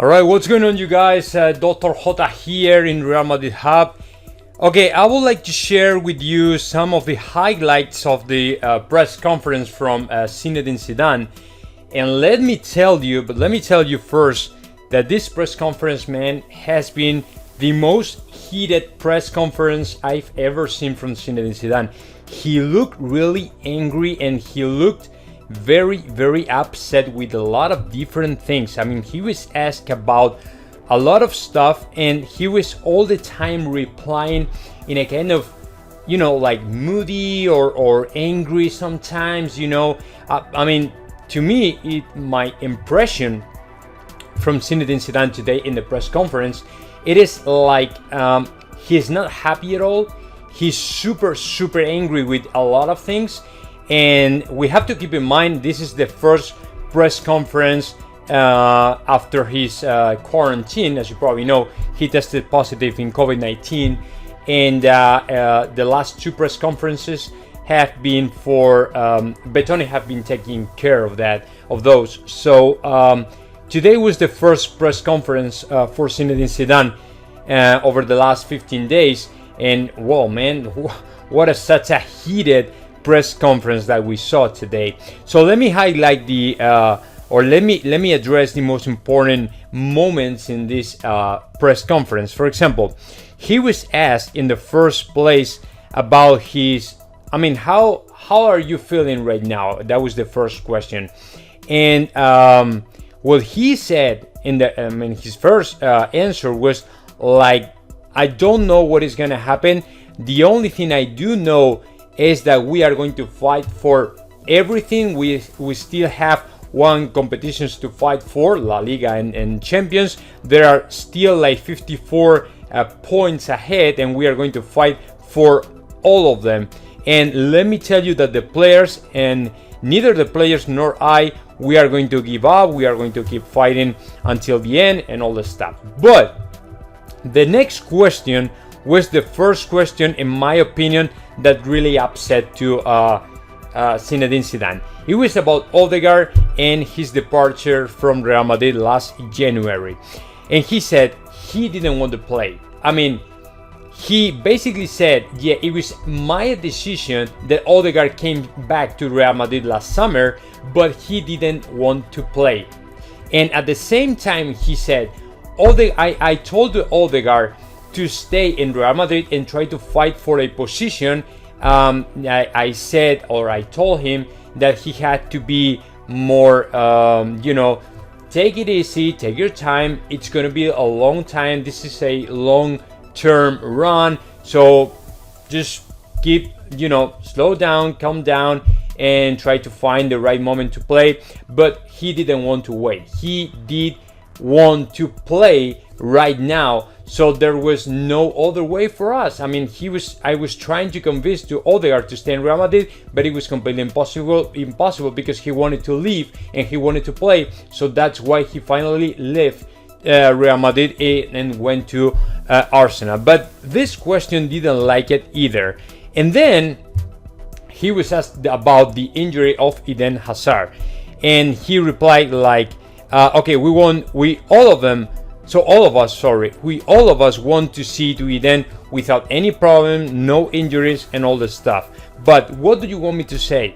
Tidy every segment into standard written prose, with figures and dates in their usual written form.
All right, what's going on, you guys? Dr. J here in Real Madrid Hub. Okay, I would like to share with you some of the highlights of the press conference from Zinedine Zidane. And let me tell you first that this press conference, man, has been the most heated press conference I've ever seen from Zinedine Zidane. He looked really angry and he looked very upset with a lot of different things. I mean, he was asked about a lot of stuff and he was all the time replying in a kind of, like moody or angry sometimes, I mean, to me, my impression from Zinedine Zidane today in the press conference, it is like he's not happy at all. He's super angry with a lot of things. And we have to keep in mind, this is the first press conference after his quarantine. As you probably know, he tested positive in COVID-19. And the last two press conferences have been for Betone have been taking care of those. So today was the first press conference for Zinedine Zidane over the last 15 days. And whoa, man, what such a heated press conference that we saw today. So let me highlight let me address the most important moments in this press conference. For example, he was asked in the first place about how are you feeling right now? That was the first question. And what he said his first answer was like, I don't know what is gonna happen. The only thing I do know is that we are going to fight for everything. We still have one competitions to fight for, La Liga and Champions. There are still like 54 points ahead, and we are going to fight for all of them. And let me tell you that the players, and neither the players nor I, we are going to give up. We are going to keep fighting until the end and all the stuff. But the next question was the first question, in my opinion, that really upset to Zinedine Zidane. It was about Odegaard and his departure from Real Madrid last January. And he said he didn't want to play. I mean, he basically said, yeah, it was my decision that Odegaard came back to Real Madrid last summer, but he didn't want to play. And at the same time, he said, I told Odegaard to stay in Real Madrid and try to fight for a position. I told him that he had to be more, take it easy, take your time. It's going to be a long time. This is a long-term run. So just keep, slow down, calm down, and try to find the right moment to play. But he didn't want to wait. He did want to play right now. So there was no other way for us. I mean, I was trying to convince to Odegaard to stay in Real Madrid, but it was completely impossible because he wanted to leave and he wanted to play. So that's why he finally left Real Madrid and went to Arsenal. But this question didn't like it either. And then he was asked about the injury of Eden Hazard, and he replied like, okay, all of us want to see to Eden without any problem, no injuries and all this stuff. But what do you want me to say?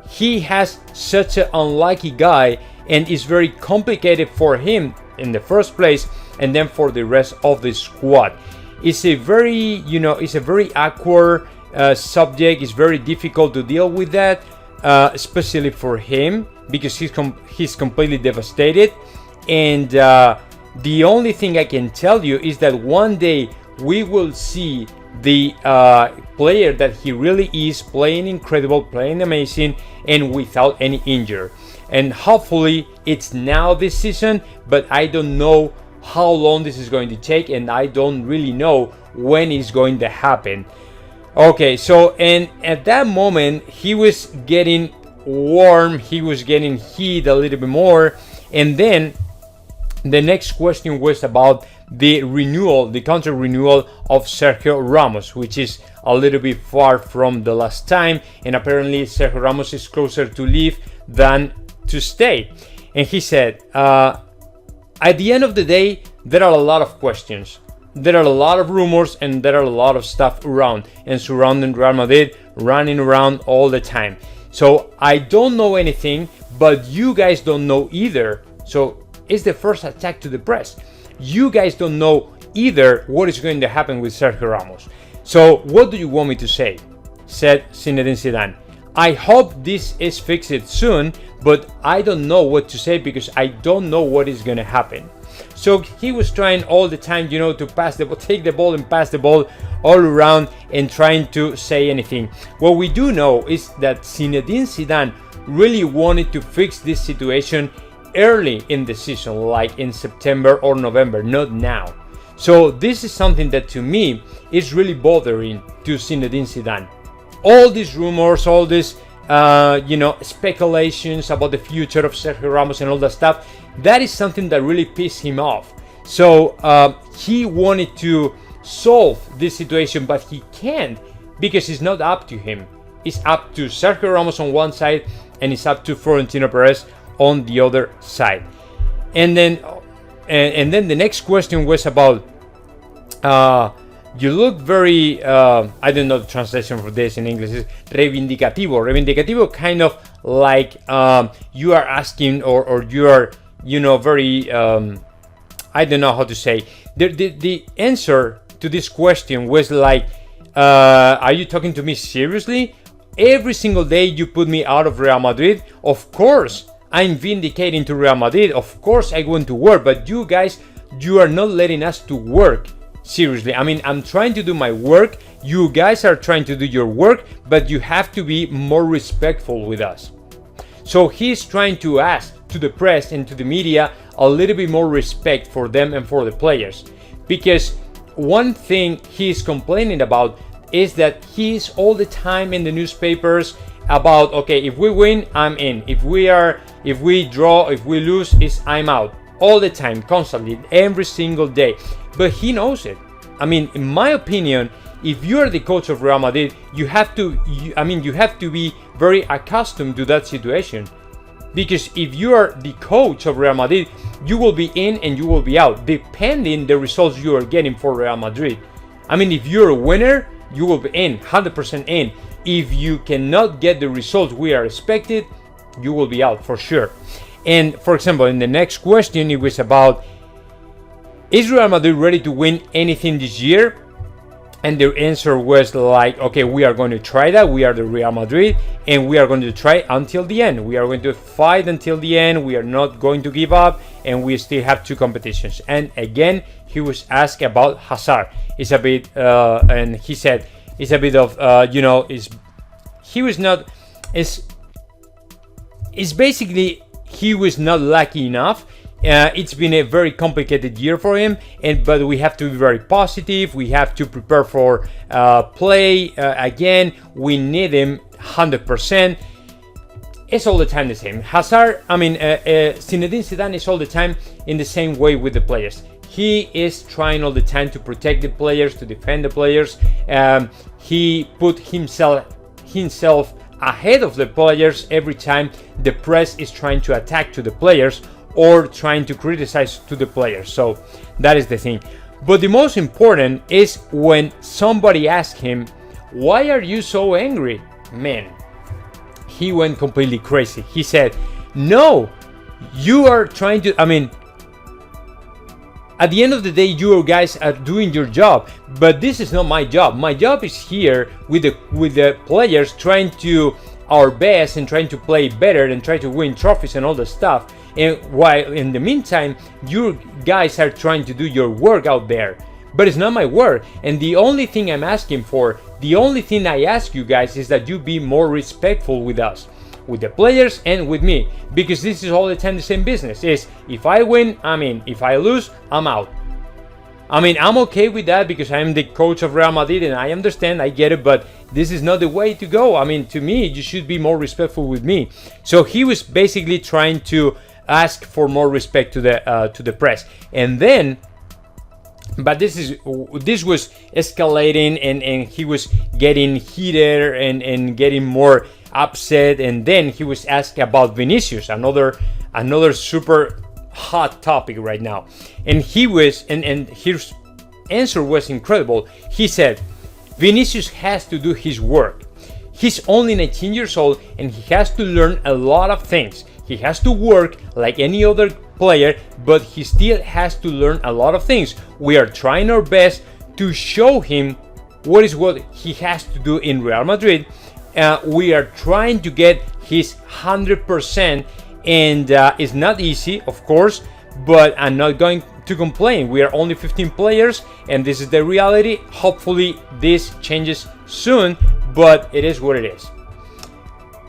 He has such an unlucky guy, and it's very complicated for him in the first place, and then for the rest of the squad. It's a very, awkward subject. It's very difficult to deal with that, especially for him, because he's completely devastated. And the only thing I can tell you is that one day we will see the player that he really is, playing incredible, playing amazing, and without any injury. And hopefully it's now this season, but I don't know how long this is going to take, and I don't really know when it's going to happen. Okay, so, and at that moment he was getting warm, he was getting heat a little bit more, and then the next question was about the contract renewal of Sergio Ramos, which is a little bit far from the last time, and apparently Sergio Ramos is closer to leave than to stay. And he said, at the end of the day, there are a lot of questions. There are a lot of rumors and there are a lot of stuff around and surrounding Real Madrid, running around all the time. So I don't know anything, but you guys don't know either. So it's the first attack to the press. You guys don't know either what is going to happen with Sergio Ramos. So what do you want me to say? Said Zinedine Zidane. I hope this is fixed soon, but I don't know what to say because I don't know what is going to happen. So he was trying all the time, to pass the ball, take the ball and pass the ball all around and trying to say anything. What we do know is that Zinedine Zidane really wanted to fix this situation early in the season, like in September or November, not now. So this is something that to me is really bothering to Zinedine Zidane. All these rumors, all these speculations about the future of Sergio Ramos and all that stuff, that is something that really pissed him off. So he wanted to solve this situation, but he can't because it's not up to him. It's up to Sergio Ramos on one side and it's up to Florentino Perez on the other side. And then the next question was about you look very I don't know the translation for this in English is reivindicativo, kind of like you are asking or you are very I don't know how to say. The answer to this question was like, are you talking to me seriously? Every single day you put me out of Real Madrid, of course I'm vindicating to Real Madrid, of course I want to work, but you guys, you are not letting us to work seriously. I mean, I'm trying to do my work, you guys are trying to do your work, but you have to be more respectful with us. So he's trying to ask to the press and to the media a little bit more respect for them and for the players, because one thing he's complaining about is that he's all the time in the newspapers about, okay, if we win, I'm in. If we draw, if we lose, I'm out. All the time, constantly, every single day. But he knows it. I mean, in my opinion, if you're the coach of Real Madrid, you have to be very accustomed to that situation. Because if you are the coach of Real Madrid, you will be in and you will be out, depending the results you are getting for Real Madrid. I mean, if you're a winner, you will be in, 100% in. If you cannot get the results we are expected, you will be out for sure. And for example, in the next question, it was about, is Real Madrid ready to win anything this year? And their answer was like, okay, we are going to try that. We are the Real Madrid and we are going to try until the end. We are going to fight until the end. We are not going to give up and we still have 2 competitions. And again, he was asked about Hazard. It's a bit, and he said, it's a bit of, it's basically, he was not lucky enough. It's been a very complicated year for him, but we have to be very positive. We have to prepare for play again. We need him 100%. It's all the time the same. Hazard, Zinedine Zidane is all the time in the same way with the players. He is trying all the time to protect the players, to defend the players. He put himself ahead of the players every time the press is trying to attack to the players or trying to criticize to the players. So that is the thing. But the most important is when somebody asks him, why are you so angry? Man, he went completely crazy. He said, no, you are trying to, at the end of the day, you guys are doing your job, but this is not my job. My job is here with the players, trying to our best and trying to play better and try to win trophies and all the stuff. And while in the meantime, you guys are trying to do your work out there. But it's not my work. And the only thing I'm asking for, the only thing I ask you guys is that you be more respectful with us, with the players and with me. Because this is all the time the same business. Is if I win, I'm in. If I lose, I'm out. I'm okay with that because I'm the coach of Real Madrid and I understand, I get it, but this is not the way to go. To me, you should be more respectful with me. So he was basically trying to ask for more respect to the press. And then, but this was escalating and he was getting heated and getting more upset. And then he was asked about Vinicius, another super hot topic right now. And he was, and his answer was incredible. He said, Vinicius has to do his work. He's only 19 years old and he has to learn a lot of things. He has to work like any other player, but he still has to learn a lot of things. We are trying our best to show him what he has to do in Real Madrid. We are trying to get his 100%, and it's not easy, of course, but I'm not going to complain. We are only 15 players, and this is the reality. Hopefully this changes soon, but it is what it is.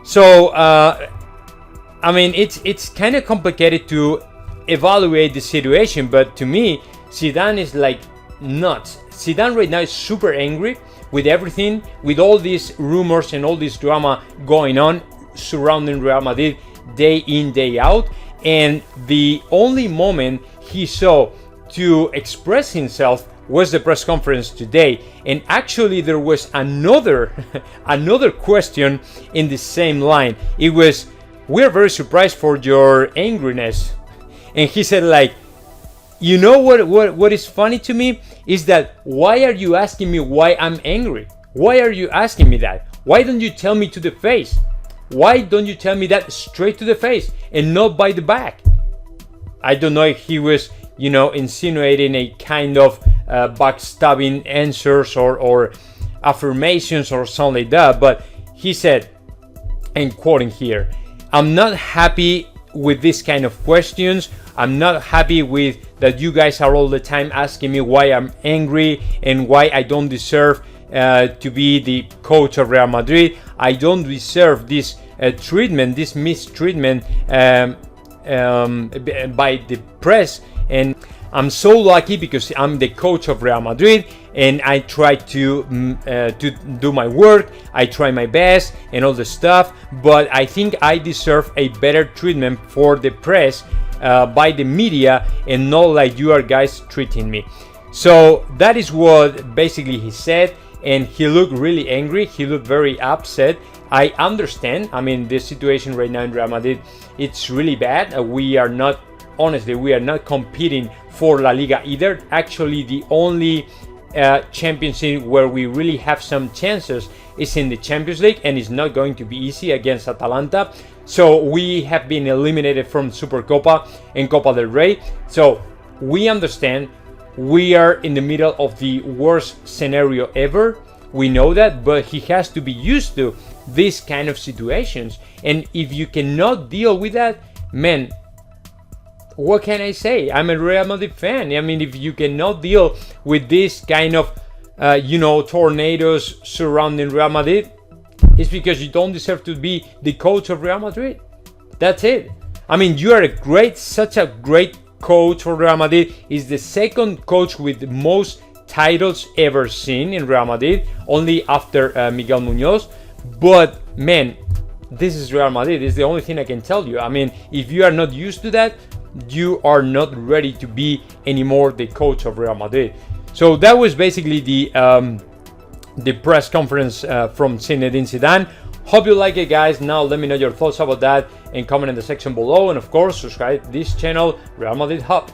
So I mean, it's kind of complicated to evaluate the situation, but to me, Zidane is like nuts. Zidane right now is super angry with everything, with all these rumors and all this drama going on surrounding Real Madrid day in, day out. And the only moment he saw to express himself was the press conference today. And actually there was another question in the same line. It was, "We're very surprised for your angriness." And he said, like, you know what is funny to me is that, why are you asking me why I'm angry? Why are you asking me that? Why don't you tell me to the face? Why don't you tell me that straight to the face and not by the back? I don't know if he was, insinuating a kind of backstabbing answers or affirmations or something like that. But he said, and quoting here, "I'm not happy with this kind of questions. I'm not happy with that you guys are all the time asking me why I'm angry and why I don't deserve to be the coach of Real Madrid. I don't deserve this treatment, this mistreatment by the press. And I'm so lucky because I'm the coach of Real Madrid and I try to do my work. I try my best and all the stuff, but I think I deserve a better treatment for the press by the media and not like you are guys treating me." So that is what basically he said, and he looked really angry. He looked very upset. I understand. I mean, the situation right now in Real Madrid, it's really bad. We are not competing for La Liga either. Actually, the only championship where we really have some chances is in the Champions League, and it's not going to be easy against Atalanta. So we have been eliminated from Supercopa and Copa del Rey. So we understand we are in the middle of the worst scenario ever. We know that, but he has to be used to these kind of situations. And if you cannot deal with that, man, what can I say? I'm a Real Madrid fan. I mean, if you cannot deal with this kind of, tornadoes surrounding Real Madrid, it's because you don't deserve to be the coach of Real Madrid. That's it. I mean, you are such a great coach for Real Madrid. He's the second coach with the most titles ever seen in Real Madrid, only after Miguel Muñoz. But man, this is Real Madrid. It's the only thing I can tell you. I mean, if you are not used to that, you are not ready to be anymore the coach of Real Madrid. So that was basically the press conference from Zinedine Zidane. Hope you like it, guys. Now let me know your thoughts about that and comment in the section below. And of course, subscribe to this channel, Real Madrid Hub.